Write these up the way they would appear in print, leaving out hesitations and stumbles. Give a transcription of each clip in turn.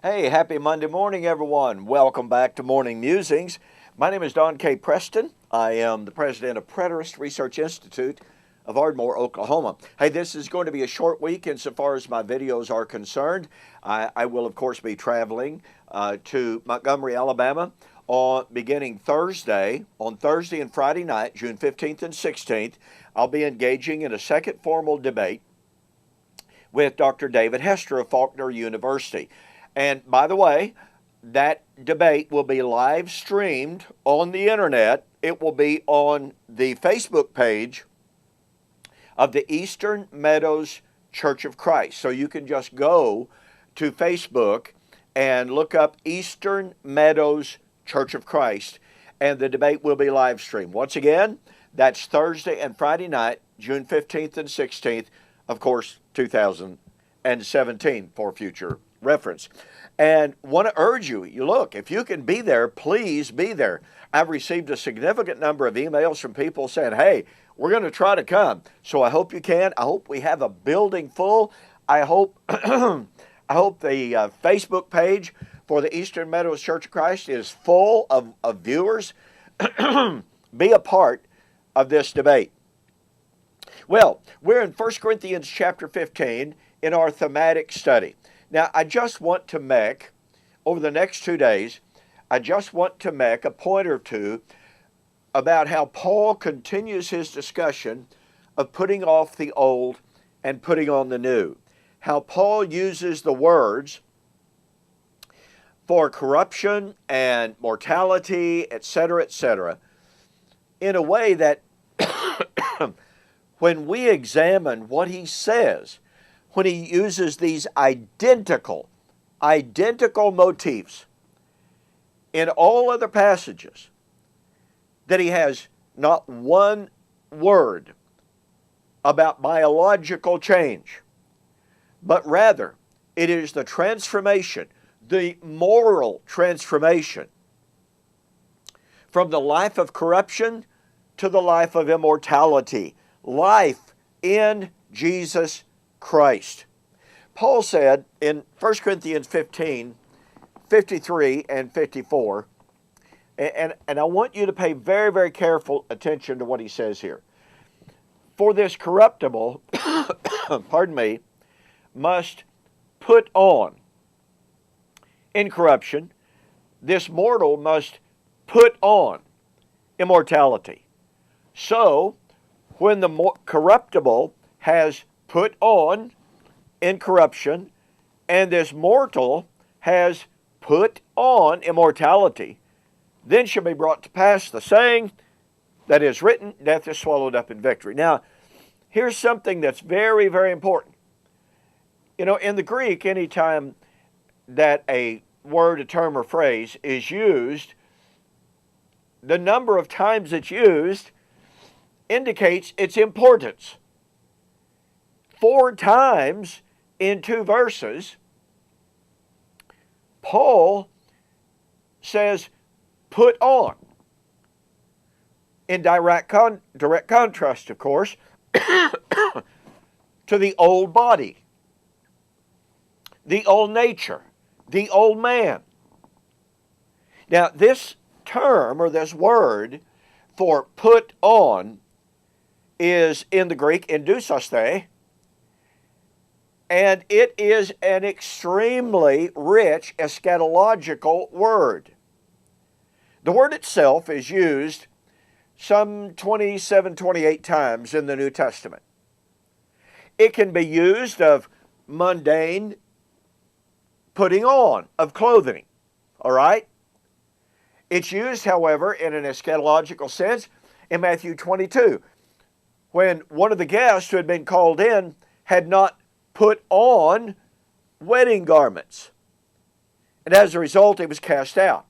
Hey, happy Monday morning, everyone. Welcome back to Morning Musings. My name is Don K. Preston. I am the president of Preterist Research Institute of Ardmore, Oklahoma. Hey, this is going to be a short week insofar as my videos are concerned. I will, of course, be traveling to Montgomery, Alabama beginning Thursday, on Thursday and Friday night, June 15th and 16th. I'll be engaging in a second formal debate with Dr. David Hester of Faulkner University. And by the way, that debate will be live streamed on the internet. It will be on the Facebook page of the Eastern Meadows Church of Christ. So you can just go to Facebook and look up Eastern Meadows Church of Christ, and the debate will be live streamed. Once again, that's Thursday and Friday night, June 15th and 16th, of course, 2017 for future reference. And want to urge you, look, if you can be there, please be there. I've received a significant number of emails from people saying, hey, we're going to try to come. So I hope you can. I hope we have a building full. I hope the Facebook page for the Eastern Meadows Church of Christ is full of viewers. Be a part of this debate. Well, we're in 1 Corinthians chapter 15 in our thematic study. Now, I just want to make, over the next 2 days, I just want to make a point or two about how Paul continues his discussion of putting off the old and putting on the new. How Paul uses the words for corruption and mortality, etc., in a way that when we examine what he says, when he uses these identical motifs in all other passages, that he has not one word about biological change, but rather it is the transformation, the moral transformation from the life of corruption to the life of immortality, life in Jesus Christ. Paul said in 1 Corinthians 15, 53 and 54, and I want you to pay very, very careful attention to what he says here. For this corruptible, pardon me, must put on incorruption. This mortal must put on immortality. So, when the corruptible has put on incorruption, and this mortal has put on immortality, then shall be brought to pass the saying that is written, death is swallowed up in victory. Now, here's something that's very, very important. You know, in the Greek, anytime that a word, a term, or phrase is used, the number of times it's used indicates its importance. 4 times in 2 verses, Paul says, put on. In direct contrast, of course, to the old body, the old nature, the old man. Now, this term or this word for put on is in the Greek endousaste, and it is an extremely rich eschatological word. The word itself is used some 27, 28 times in the New Testament. It can be used of mundane putting on of clothing, all right? It's used, however, in an eschatological sense in Matthew 22, when one of the guests who had been called in had not put on wedding garments. And as a result, he was cast out.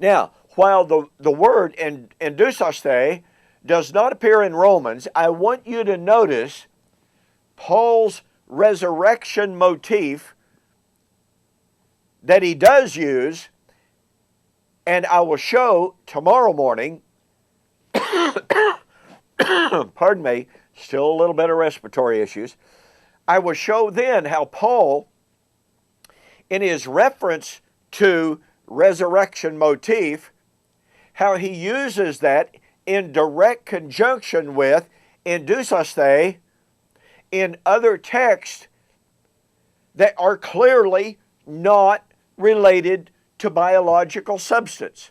Now, while the word endousaste does not appear in Romans, I want you to notice Paul's resurrection motif that he does use, and I will show tomorrow morning, pardon me, still a little bit of respiratory issues. I will show then how Paul in his reference to resurrection motif, how he uses that in direct conjunction with indusaste in other texts that are clearly not related to biological substance.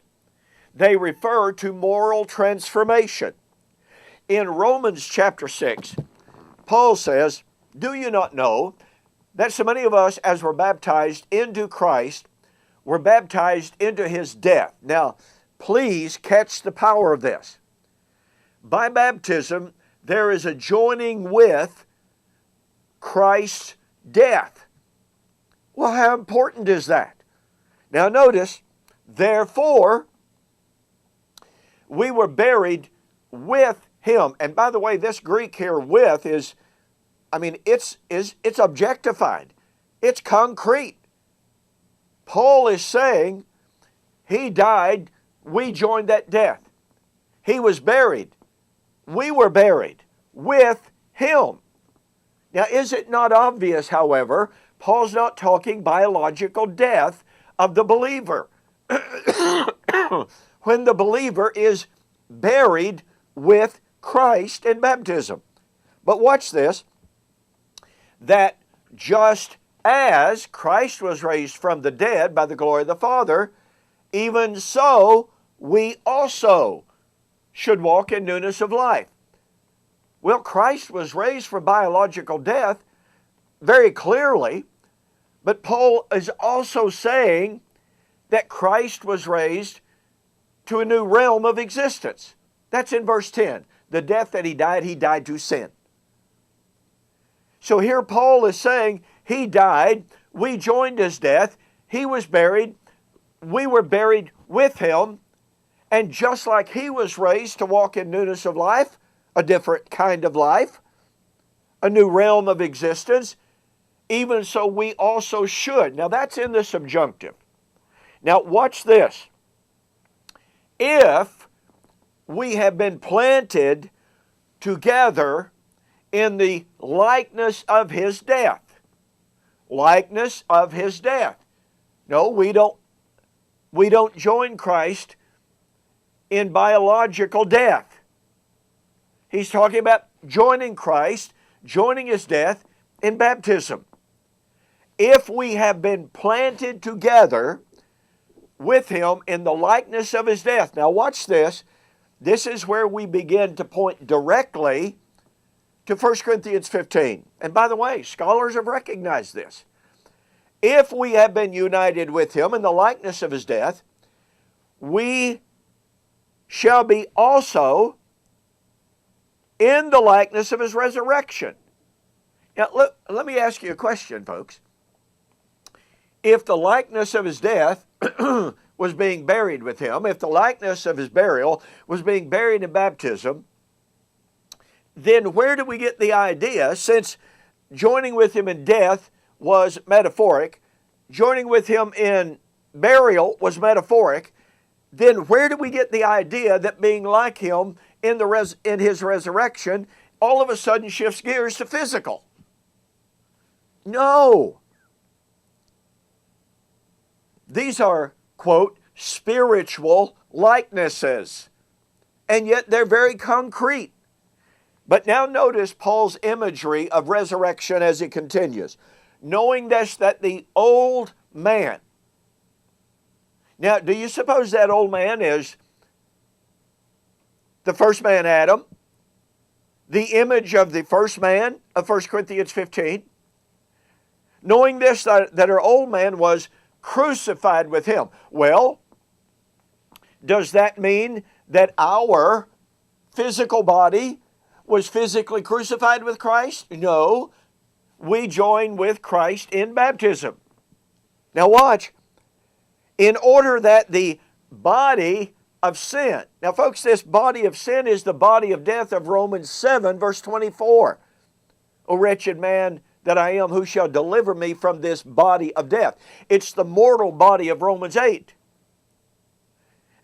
They refer to moral transformation. In Romans chapter 6, Paul says, "Do you not know that so many of us, as were baptized into Christ, were baptized into his death?" Now, please catch the power of this. By baptism, there is a joining with Christ's death. Well, how important is that? Now notice, therefore, we were buried with him. And by the way, this Greek here, with, is, it's objectified. It's concrete. Paul is saying he died, we joined that death. He was buried, we were buried with him. Now, is it not obvious, however, Paul's not talking biological death of the believer. When the believer is buried with Christ in baptism. But watch this, that just as Christ was raised from the dead by the glory of the Father, even so we also should walk in newness of life. Well, Christ was raised from biological death very clearly, but Paul is also saying that Christ was raised to a new realm of existence. That's in verse 10. The death that he died to sin. So here Paul is saying he died, we joined his death, he was buried, we were buried with him, and just like he was raised to walk in newness of life, a different kind of life, a new realm of existence, even so we also should. Now that's in the subjunctive. Now watch this. If we have been planted together in the likeness of his death. Likeness of his death. No, we don't join Christ in biological death. He's talking about joining Christ, joining his death in baptism. If we have been planted together with him in the likeness of his death. Now watch this. This is where we begin to point directly to 1 Corinthians 15. And by the way, scholars have recognized this. If we have been united with him in the likeness of his death, we shall be also in the likeness of his resurrection. Now, let me ask you a question, folks. If the likeness of his death was being buried with him, if the likeness of his burial was being buried in baptism, then where do we get the idea, since joining with him in death was metaphoric, joining with him in burial was metaphoric, then where do we get the idea that being like him in his resurrection all of a sudden shifts gears to physical? No. These are, quote, spiritual likenesses, and yet they're very concrete. But now notice Paul's imagery of resurrection as he continues. Knowing this, that the old man. Now, do you suppose that old man is the first man, Adam? The image of the first man of 1 Corinthians 15? Knowing this, that our old man was crucified with him. Well, does that mean that our physical body was physically crucified with Christ? No. We join with Christ in baptism. Now watch. In order that the body of sin. Now folks, this body of sin is the body of death of Romans 7 verse 24. O wretched man that I am, who shall deliver me from this body of death? It's the mortal body of Romans 8.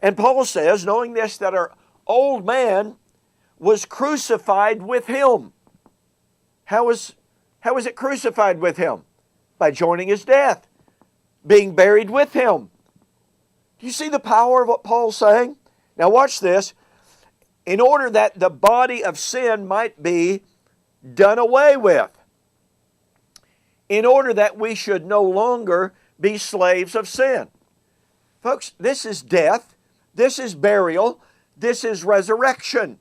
And Paul says, knowing this, that our old man was crucified with him. How was it crucified with him? By joining his death. being buried with him. Do you see the power of what Paul's saying? Now watch this. In order that the body of sin might be done away with. In order that we should no longer be slaves of sin. Folks, this is death. This is burial. This is resurrection.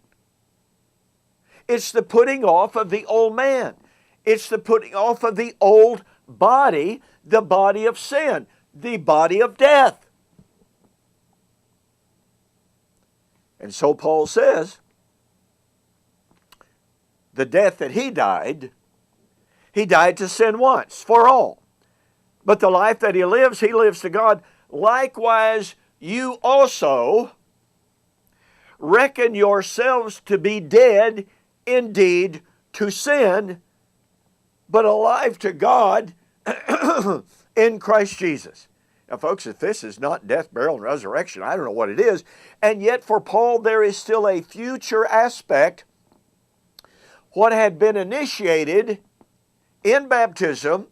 It's the putting off of the old man. It's the putting off of the old body, the body of sin, the body of death. And so Paul says, the death that he died to sin once, for all. But the life that he lives to God. Likewise, you also reckon yourselves to be dead indeed to sin, but alive to God in Christ Jesus. Now, folks, if this is not death, burial, and resurrection, I don't know what it is. And yet, for Paul, there is still a future aspect. What had been initiated in baptism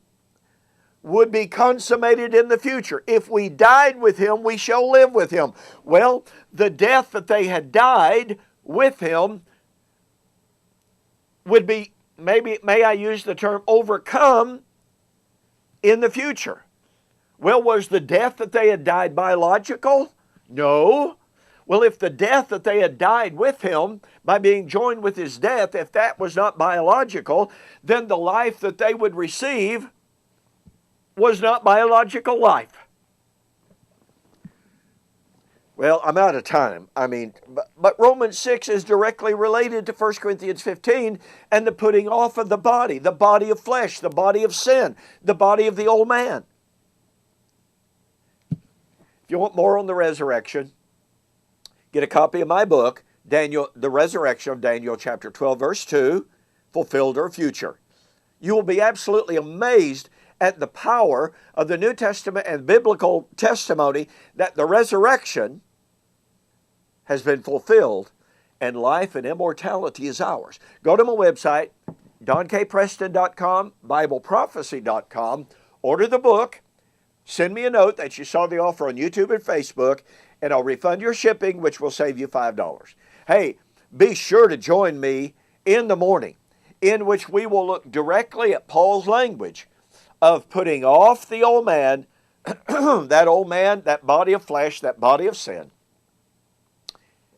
would be consummated in the future. If we died with him, we shall live with him. Well, the death that they had died with him would be, maybe, may I use the term, overcome in the future. Well, was the death that they had died biological? No. Well, if the death that they had died with him, by being joined with his death, if that was not biological, then the life that they would receive was not biological life. Well, I'm out of time. But Romans 6 is directly related to 1 Corinthians 15 and the putting off of the body of flesh, the body of sin, the body of the old man. If you want more on the resurrection, get a copy of my book, Daniel, The Resurrection of Daniel, chapter 12, verse 2, fulfilled or future. You will be absolutely amazed at the power of the New Testament and biblical testimony that the resurrection has been fulfilled and life and immortality is ours. Go to my website, donkpreston.com, bibleprophecy.com, order the book, send me a note that you saw the offer on YouTube and Facebook, and I'll refund your shipping, which will save you $5. Hey, be sure to join me in the morning, in which we will look directly at Paul's language of putting off the old man, that old man, that body of flesh, that body of sin,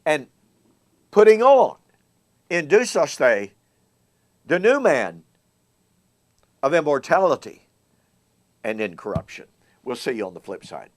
and putting on, in Dusaste, the new man of immortality and incorruption. We'll see you on the flip side.